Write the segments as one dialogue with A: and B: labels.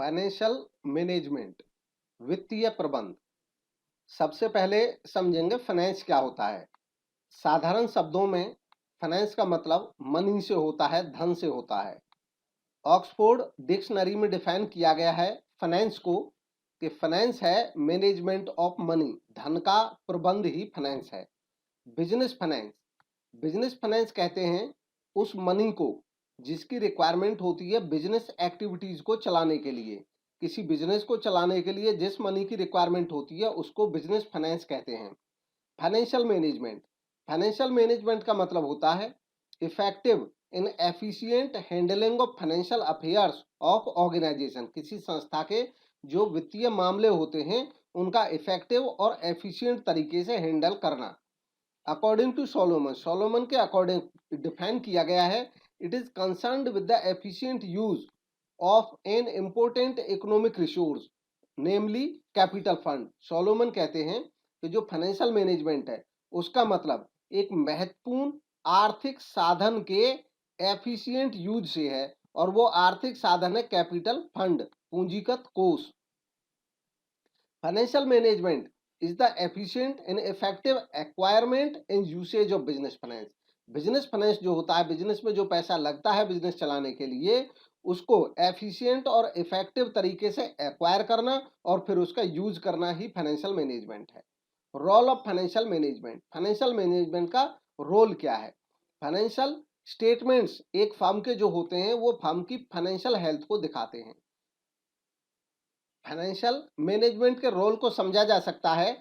A: Financial management, वित्तीय प्रबंध। सबसे पहले समझेंगे फाइनेंस क्या होता है। साधारण शब्दों में फाइनेंस का मतलब मनी से होता है, धन से होता है। ऑक्सफोर्ड डिक्शनरी में डिफाइन किया गया है फाइनेंस को कि फाइनेंस है मैनेजमेंट ऑफ मनी, धन का प्रबंध ही फाइनेंस है। बिजनेस फाइनेंस, बिजनेस फाइनेंस कहते हैं उस मनी को जिसकी रिक्वायरमेंट होती है बिजनेस एक्टिविटीज को चलाने के लिए। किसी बिजनेस को चलाने के लिए जिस मनी की रिक्वायरमेंट होती है उसको बिजनेस फाइनेंस कहते हैं। फाइनेंशियल मैनेजमेंट, फाइनेंशियल मैनेजमेंट का मतलब होता है effective in efficient handling of financial affairs of organisation. किसी संस्था के जो वित्तीय मामले होते हैं उनका इफेक्टिव और एफिशिएंट तरीके से हैंडल करना। अकॉर्डिंग टू सोलोमन, सोलोमन के अकॉर्डिंग डिफाइन किया गया है, it is concerned with the efficient use of an important economic resource namely capital fund. Solomon कहते हैं कि जो फाइनेंशियल मैनेजमेंट है उसका मतलब एक महत्वपूर्ण आर्थिक साधन के एफिशिएंट यूज से है, और वो आर्थिक साधन है कैपिटल फंड, पूंजीगत कोष। Financial management is the efficient and effective acquirement and usage of business finance। Business finance जो होता है, बिजनेस में जो पैसा लगता है बिजनेस चलाने के लिए, उसको एफिशिएंट और इफेक्टिव तरीके से एक्वायर करना और फिर उसका यूज करना ही फाइनेंशियल मैनेजमेंट है। Role of financial management, financial management का रोल क्या है। फाइनेंशियल स्टेटमेंट्स एक फर्म के जो होते हैं वो फर्म की फाइनेंशियल हेल्थ को दिखाते हैं। फाइनेंशियल मैनेजमेंट के रोल को समझा जा सकता है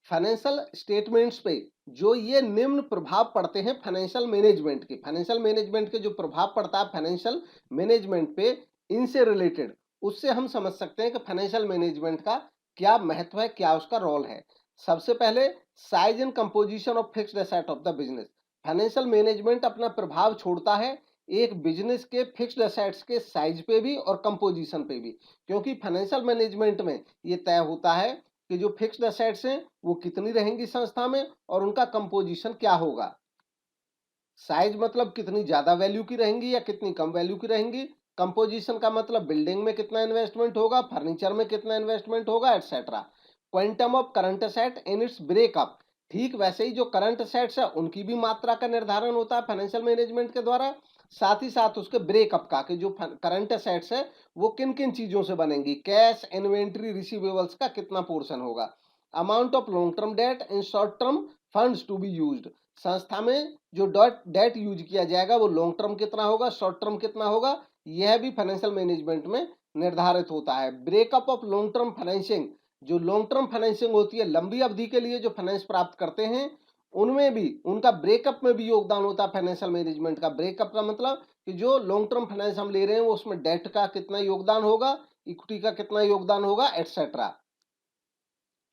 A: फाइनेंशियल स्टेटमेंट्स पे जो ये निम्न प्रभाव पड़ते हैं फाइनेंशियल मैनेजमेंट के। फाइनेंशियल मैनेजमेंट के जो प्रभाव पड़ता है फाइनेंशियल मैनेजमेंट पे, इनसे रिलेटेड उससे हम समझ सकते हैं कि फाइनेंशियल मैनेजमेंट का क्या महत्व है, क्या उसका रोल है। सबसे पहले size and composition of fixed asset of the business. Financial management अपना प्रभाव छोड़ता है एक बिजनेस के फिक्स्ड एसेट्स के साइज पे भी और कंपोजिशन पे भी, क्योंकि फाइनेंशियल मैनेजमेंट में ये तय होता है कि जो फिक्स्ड एसेट्स हैं वो कितनी रहेंगी संस्था में और उनका कंपोजिशन क्या होगा। साइज मतलब कितनी ज्यादा वैल्यू की रहेंगी या कितनी कम वैल्यू की रहेंगी। कंपोजिशन का मतलब बिल्डिंग में कितना इन्वेस्टमेंट होगा, फर्नीचर में कितना इन्वेस्टमेंट होगा, etcetera. Quantum of current asset in its breakup, ठीक वैसे ही जो करंट एसेट्स है उनकी भी मात्रा का निर्धारण होता है फाइनेंशियल मैनेजमेंट के द्वारा। साथ ही साथ उसके ब्रेकअप का कि जो करंट एसेट्स है वो किन किन चीजों से बनेंगी, कैश, इन्वेंट्री, रिसीवेबल्स का कितना पोर्शन होगा। Amount of long term debt and short term funds to be used, संस्था में जो डेट यूज किया जाएगा वो लॉन्ग टर्म कितना होगा, शॉर्ट टर्म कितना होगा, यह भी फाइनेंशियल मैनेजमेंट में निर्धारित होता है। Breakup of long term financing, जो लॉन्ग टर्म फाइनेंसिंग होती है, लंबी अवधि के लिए जो फाइनेंस प्राप्त करते हैं, उनमें भी उनका ब्रेकअप में भी योगदान होता है फाइनेंशियल मैनेजमेंट का। ब्रेकअप का मतलब कि जो लॉन्ग टर्म फाइनेंस हम ले रहे हैं वो उसमें डेट का कितना योगदान होगा, इक्विटी का कितना योगदान होगा, etcetera.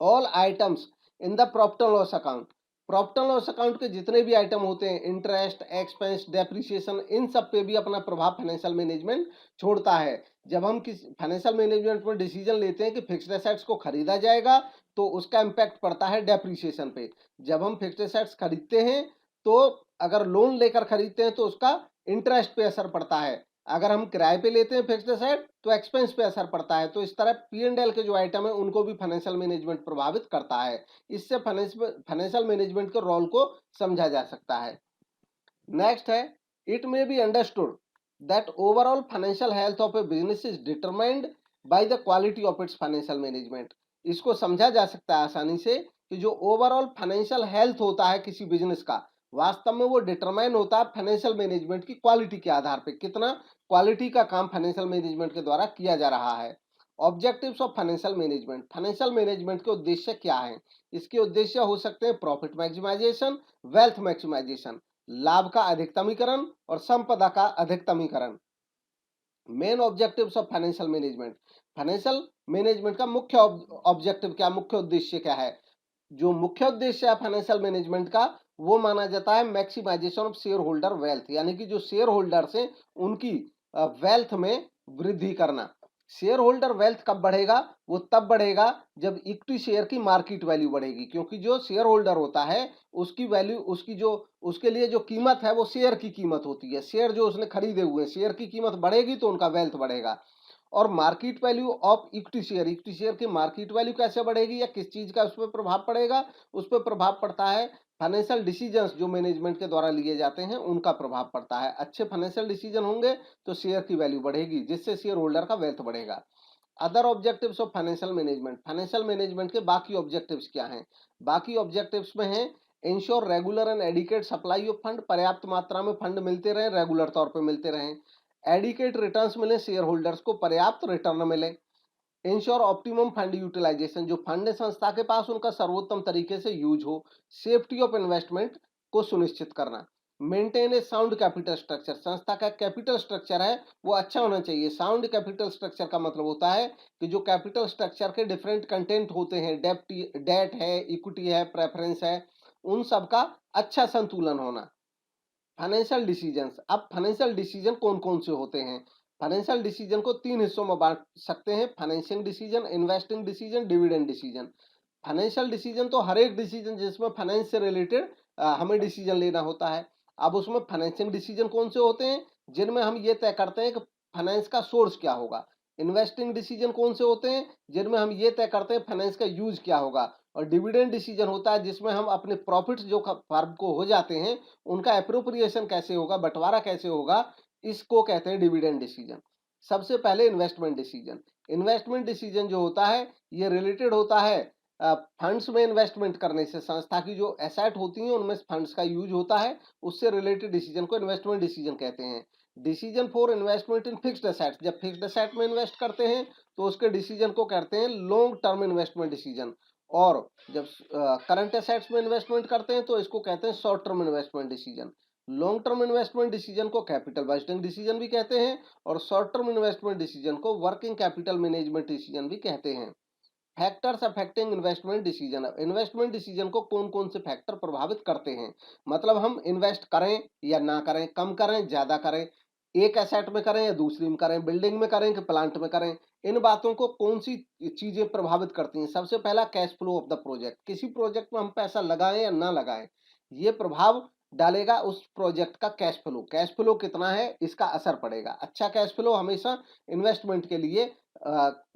A: All items in the profit and loss account, profit and loss account के जितने भी आइटम होते हैं, इंटरेस्ट, एक्सपेंस, डेप्रिसिएशन, इन सब पे भी अपना प्रभाव फाइनेंशियल मैनेजमेंट छोड़ता है। जब हम किस फाइनेंशियल मैनेजमेंट में डिसीजन लेते हैं कि फिक्स्ड एसेट्स को खरीदा जाएगा तो उसका इम्पैक्ट पड़ता है डेप्रिसिएशन पे। जब हम फिक्स्ड एसेट्स खरीदते हैं तो अगर लोन लेकर खरीदते हैं तो उसका इंटरेस्ट पे असर पड़ता है, अगर हम किराए पे लेते हैं फिक्स्ड एसेट तो एक्सपेंस पे असर पड़ता है। तो इस तरह P&L के जो आइटम है उनको भी फाइनेंशियल मैनेजमेंट प्रभावित करता है। इससे फाइनेंशियल मैनेजमेंट के रोल को समझा जा सकता है। नेक्स्ट है, it may be understood that overall financial health of A business is determined by the quality of its financial management. इसको समझा जा सकता है आसानी से कि जो ओवरऑल फाइनेंशियल हेल्थ होता है किसी बिजनेस का, वास्तव में वो डिटरमाइन होता है फाइनेंशियल मैनेजमेंट की क्वालिटी के आधार पे, कितना क्वालिटी का काम फाइनेंशियल मैनेजमेंट के द्वारा किया जा रहा है। Objectives of financial management, financial management के उद्देश्य क्या हैं। इसके उद्देश्य हो सकते हैं प्रॉफिट मैक्सिमाइजेशन, वेल्थ मैक्सिमाइजेशन, लाभ का अधिकतमीकरण और संपदा का अधिकतमीकरण। Main objectives of financial management, financial management का मुख्य ऑब्जेक्टिव क्या, मुख्य उद्देश्य क्या है। जो मुख्य उद्देश्य है फाइनेंशियल मैनेजमेंट का वो माना जाता है maximisation of shareholder wealth, यानी कि जो शेयर होल्डर्स हैं उनकी वेल्थ में वृद्धि करना। शेयर होल्डर वेल्थ कब बढ़ेगा, वो तब बढ़ेगा जब इक्विटी शेयर की मार्केट वैल्यू बढ़ेगी, क्योंकि जो शेयर होल्डर होता है उसकी वैल्यू, उसकी जो उसके लिए जो कीमत है वो शेयर की कीमत होती है। शेयर जो उसने खरीदे हुए शेयर की कीमत बढ़ेगी तो उनका वेल्थ बढ़ेगा। और market value of equity share की मार्केट वैल्यू कैसे बढ़ेगी या किस चीज का उस पर प्रभाव पड़ेगा? उस पर प्रभाव पड़ता है फाइनेंशियल डिसीजंस जो मैनेजमेंट के द्वारा लिए जाते हैं, उनका प्रभाव पड़ता है। अच्छे फाइनेंशियल डिसीजन होंगे तो शेयर की वैल्यू बढ़ेगी, जिससे शेयर होल्डर का वेल्थ बढ़ेगा। Other objectives of financial management के बाकी ऑब्जेक्टिव्स क्या हैं? बाकी ऑब्जेक्टिव्स में है ensure regular and adequate supply of fund, पर्याप्त मात्रा में फंड मिलते रहे, रेगुलर तौर पे मिलते रहें। एडिकेट रिटर्न्स मिले, शेयर होल्डर्स को पर्याप्त रिटर्न मिले। इंश्योर ऑप्टिमम फंड यूटिलाइजेशन, जो फंड है संस्था के पास उनका सर्वोत्तम तरीके से यूज हो। सेफ्टी ऑफ इन्वेस्टमेंट को सुनिश्चित करना। मेंटेन ए साउंड कैपिटल स्ट्रक्चर, संस्था का कैपिटल स्ट्रक्चर है वो अच्छा होना चाहिए। साउंड कैपिटल स्ट्रक्चर का मतलब होता है कि जो कैपिटल स्ट्रक्चर के डिफरेंट कंटेंट होते हैं, डेट है, इक्विटी है, प्रेफरेंस है, उन सब का अच्छा संतुलन होना। फाइनेंशियल डिसीजंस, अब फाइनेंशियल डिसीजन कौन कौन से होते हैं? फाइनेंशियल डिसीजन को तीन हिस्सों में बांट सकते हैं: financial decision, investing decision, dividend decision. Financial decision तो हर एक डिसीजन जिसमें फाइनेंस से रिलेटेड हमें डिसीजन लेना होता है। अब उसमें फाइनेंशियल डिसीजन कौन से होते हैं? जिनमें हम ये तय करते हैं कि फाइनेंस का सोर्स क्या होगा। इन्वेस्टिंग डिसीजन कौन से होते हैं? जिनमें हम ये तय करते हैं फाइनेंस का यूज क्या होगा। और डिविडेंड डिसीजन होता है जिसमें हम अपने प्रॉफिट्स जो फर्म को हो जाते हैं उनका एप्रोप्रिएशन कैसे होगा, बंटवारा कैसे होगा, इसको कहते हैं डिविडेंड डिसीजन। सबसे पहले इन्वेस्टमेंट डिसीजन। इन्वेस्टमेंट डिसीजन जो होता है ये रिलेटेड होता है फंड्स में इन्वेस्टमेंट करने से। संस्था की जो एसेट होती हैं उनमें फंड्स का यूज होता है, उससे रिलेटेड डिसीजन को इन्वेस्टमेंट डिसीजन कहते हैं। Decision for investment in fixed asset, जब फिक्स्ड एसेट में इन्वेस्ट करते हैं तो उसके डिसीजन को कहते हैं लॉन्ग टर्म इन्वेस्टमेंट डिसीजन। और जब करंट एसेट्स में इन्वेस्टमेंट करते हैं तो इसको कहते हैं short term investment decision. Long term investment decision को कैपिटल बजटिंग डिसीजन भी कहते हैं और शॉर्ट टर्म इन्वेस्टमेंट डिसीजन को वर्किंग कैपिटल मैनेजमेंट डिसीजन भी कहते हैं। Factors affecting investment decision, investment decision को कौन कौन से फैक्टर प्रभावित करते हैं? मतलब हम इन्वेस्ट करें या ना करें, कम करें ज्यादा करें, एक एसेट में करें या दूसरी में करें, बिल्डिंग में करें कि प्लांट में करें, इन बातों को कौन सी चीजें प्रभावित करती हैं? सबसे पहला cash flow of the project, किसी प्रोजेक्ट में हम पैसा लगाएं या ना लगाएं, ये प्रभाव डालेगा उस प्रोजेक्ट का कैश फ्लो। कैश फ्लो कितना है इसका असर पड़ेगा। अच्छा कैश फ्लो हमेशा इन्वेस्टमेंट के लिए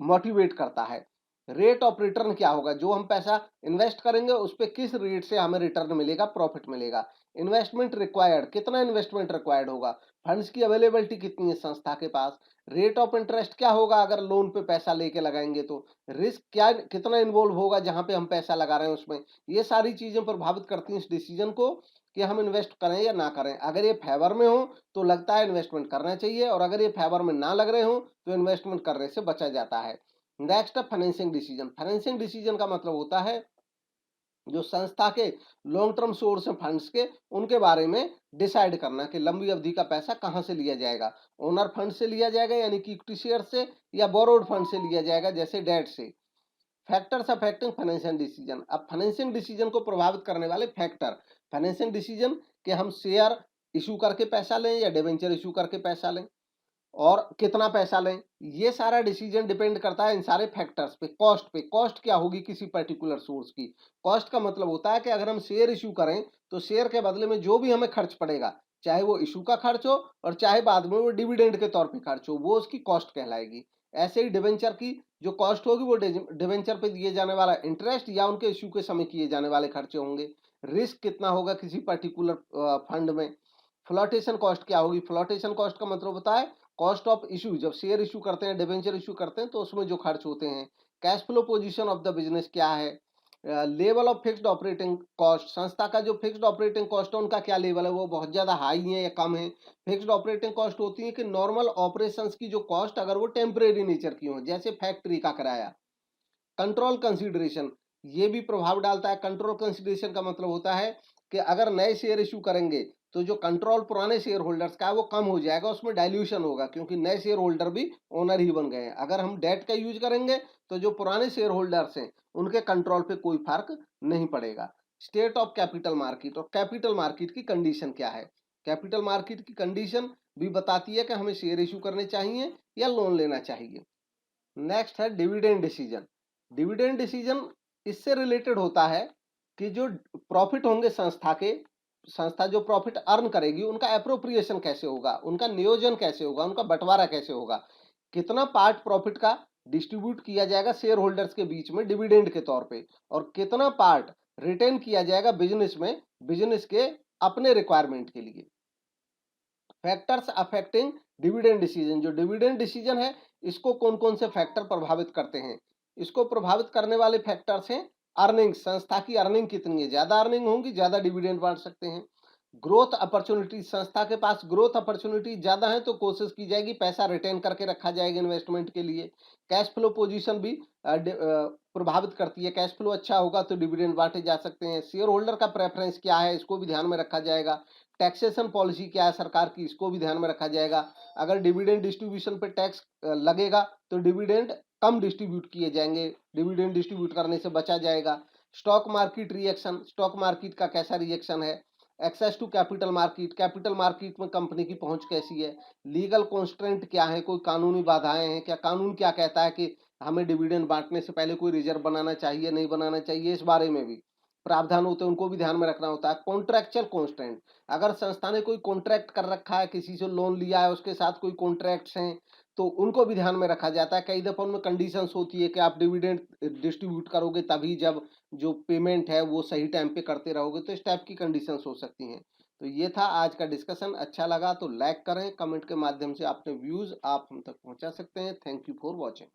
A: मोटिवेट करता है। रेट ऑफ रिटर्न क्या होगा, जो हम पैसा इन्वेस्ट करेंगे उस पर किस रेट से हमें रिटर्न मिलेगा, प्रॉफिट मिलेगा। इन्वेस्टमेंट रिक्वायर्ड, कितना इन्वेस्टमेंट रिक्वायर्ड होगा, फंड्स की अवेलेबिलिटी कितनी है संस्था के पास। रेट ऑफ इंटरेस्ट क्या होगा अगर लोन पे पैसा लेके लगाएंगे तो। रिस्क क्या कितना इन्वॉल्व होगा जहां पे हम पैसा लगा रहे हैं उसमें। ये सारी चीजें प्रभावित करती हैं इस डिसीजन को कि हम इन्वेस्ट करें या ना करें। अगर ये फेवर में हो तो लगता है इन्वेस्टमेंट करना चाहिए, और अगर ये फेवर में ना लग रहे हो तो इन्वेस्टमेंट करने से बचा जाता है। नेक्स्ट है फाइनेंसिंग डिसीजन। फाइनेंसिंग डिसीजन का मतलब होता है जो संस्था के लॉन्ग टर्म सोर्स है फंड्स के, उनके बारे में डिसाइड करना कि लंबी अवधि का पैसा कहां से लिया जाएगा। ओनर फंड से लिया जाएगा यानी कि इक्विटी शेयर से, या बोरोड फंड से लिया जाएगा जैसे डेट से। फैक्टर्स अफेक्टिंग फाइनेंशियल डिसीजन, अब फाइनेंशियल डिसीजन को प्रभावित करने वाले फैक्टर। फाइनेंशियल डिसीजन कि हम शेयर इशू करके पैसा लें या डिवेंचर इशू करके पैसा लें, और कितना पैसा लें, ये सारा डिसीजन डिपेंड करता है इन सारे फैक्टर्स पे। कॉस्ट पे, कॉस्ट क्या होगी किसी पर्टिकुलर सोर्स की। कॉस्ट का मतलब होता है कि अगर हम शेयर इशू करें तो शेयर के बदले में जो भी हमें खर्च पड़ेगा, चाहे वो इशू का खर्च हो और चाहे बाद में वो डिविडेंड के तौर पे खर्च हो, वो उसकी कॉस्ट कहलाएगी। ऐसे ही डिवेंचर की जो कॉस्ट होगी वो डिवेंचर पे दिए जाने वाला इंटरेस्ट या उनके इशू के समय किए जाने वाले खर्चे होंगे। रिस्क कितना होगा किसी पर्टिकुलर फंड में। फ्लोटेशन कॉस्ट क्या होगी, फ्लोटेशन कॉस्ट का मतलब होता है कॉस्ट ऑफ इशू, जब शेयर इशू करते हैं, डिबेंचर इशू करते हैं तो उसमें जो खर्च होते हैं। Cash flow position of the business क्या है। Level of fixed operating cost, संस्था का जो फिक्स्ड ऑपरेटिंग कॉस्ट है उनका क्या लेवल है, वो बहुत ज्यादा हाई है या कम है। फिक्स्ड ऑपरेटिंग कॉस्ट होती है कि नॉर्मल ऑपरेशंस की जो कॉस्ट अगर वो टेम्परेरी नेचर की हो, जैसे फैक्ट्री का किराया। कंट्रोल कंसीडरेशन, ये भी प्रभाव डालता है। कंट्रोल कंसीडरेशन का मतलब होता है कि अगर नए शेयर इशू करेंगे तो जो कंट्रोल पुराने शेयर होल्डर्स का है वो कम हो जाएगा, उसमें डाइल्यूशन होगा क्योंकि नए शेयर होल्डर भी ओनर ही बन गए हैं। अगर हम डेट का यूज करेंगे तो जो पुराने शेयर होल्डर्स हैं उनके कंट्रोल पे कोई फर्क नहीं पड़ेगा। स्टेट ऑफ कैपिटल मार्केट, और कैपिटल मार्केट की कंडीशन क्या है। कैपिटल मार्केट की कंडीशन भी बताती है कि हमें शेयर इशू करने चाहिए या लोन लेना चाहिए। नेक्स्ट है डिविडेंड डिसीजन। डिविडेंड डिसीजन इससे रिलेटेड होता है कि जो प्रॉफिट होंगे संस्था के, संस्था जो प्रॉफिट अर्न करेगी उनका एप्रोप्रिएशन कैसे होगा, उनका नियोजन कैसे होगा, उनका बंटवारा कैसे होगा। कितना पार्ट प्रॉफिट का डिस्ट्रीब्यूट किया जाएगा शेयर होल्डर्स के बीच में डिविडेंड के तौर पे, और कितना पार्ट रिटेन किया जाएगा बिजनेस में, बिजनेस के अपने रिक्वायरमेंट के लिए। फैक्टर्स अफेक्टिंग डिविडेंड डिसीजन, जो डिविडेंड डिसीजन है इसको कौन कौन से फैक्टर प्रभावित करते हैं? इसको प्रभावित करने वाले फैक्टर्स हैं अर्निंग, संस्था की अर्निंग कितनी है, ज्यादा अर्निंग होंगी ज्यादा डिविडेंड बांट सकते हैं। ग्रोथ अपॉर्चुनिटी, संस्था के पास ग्रोथ अपॉर्चुनिटी ज्यादा है तो कोशिश की जाएगी पैसा रिटेन करके रखा जाएगा इन्वेस्टमेंट के लिए। कैश फ्लो पोजीशन भी प्रभावित करती है, कैश फ्लो अच्छा होगा तो डिविडेंड बांटे जा सकते हैं। शेयर होल्डर का प्रेफरेंस क्या है इसको भी ध्यान में रखा जाएगा। टैक्सेशन पॉलिसी क्या है सरकार की, इसको भी ध्यान में रखा जाएगा। अगर डिविडेंड डिस्ट्रीब्यूशन पे टैक्स लगेगा तो डिविडेंड कम डिस्ट्रीब्यूट किए जाएंगे, डिविडेंड डिस्ट्रीब्यूट करने से बचा जाएगा। Stock market reaction, stock market का कैसा रिएक्शन है। Access to capital market, capital market में कंपनी की पहुंच कैसी है। लीगल कॉन्स्ट्रेंट क्या है, कोई कानूनी बाधाएं हैं क्या, कानून क्या कहता है कि हमें डिविडेंड बांटने से पहले कोई रिजर्व बनाना चाहिए नहीं बनाना चाहिए, इस बारे में भी प्रावधान होते हैं, उनको भी ध्यान में रखना होता है। कॉन्ट्रेक्चुअल कॉन्स्टेंट, अगर संस्था ने कोई कॉन्ट्रैक्ट कर रखा है, किसी से लोन लिया है, उसके साथ कोई कॉन्ट्रैक्ट्स हैं तो उनको भी ध्यान में रखा जाता है। कई दफा उनमें कंडीशंस होती है कि आप डिविडेंड डिस्ट्रीब्यूट करोगे तभी जब जो पेमेंट है वो सही टाइम पे करते रहोगे, तो इस टाइप की कंडीशंस हो सकती हैं। तो ये था आज का डिस्कशन, अच्छा लगा तो लाइक करें, कमेंट के माध्यम से अपने व्यूज आप हम तक पहुंचा सकते हैं। Thank you for watching.